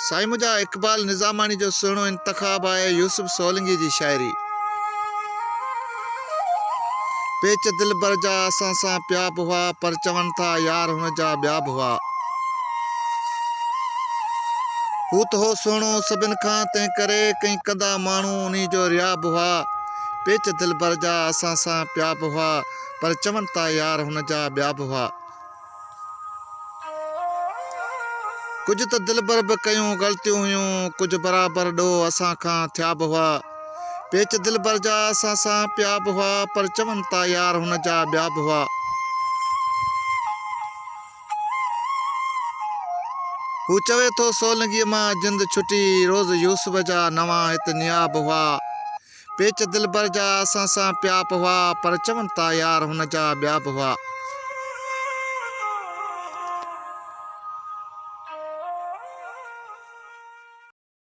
साईं मुंहिंजा इक़बाल निज़ामानी जो सुहिणो इंतख़ाब आहे यूसुफ सोलंगी जी शाइरी। पेच दिलबर जा असां सां पिया बि हुआ पर चवनि था यार हुन जा ॿिया बि हुआ। हू त हो सुहिणो सभिनि खां तंहिं करे कई कंदा माण्हू उन जो रिया बि हुआ। पेच दिलबर जा असां सां पिया बि हुआ पर चवनि था यार हुन जा ॿिया बि हुआ। कुझु त दिलबर बि कयूं ग़लतियूं हुयूं, कुझु बराबरि ॾोह असां खां थिया बि हुआ। पेच दिलबर जा असां सां पिया बि हुआ पर चवनि था यार हुन जा ॿिया बि हुआ। हू चवे थो सोलंगीअ मां जिंद छुटी रोज़ यूसुफ जा नवां हिते नियाब हुआ। पेच दिलबर जा असां सां पिया बि हुआ पर चवनि था यार हुन जा ॿिया बि हुआ।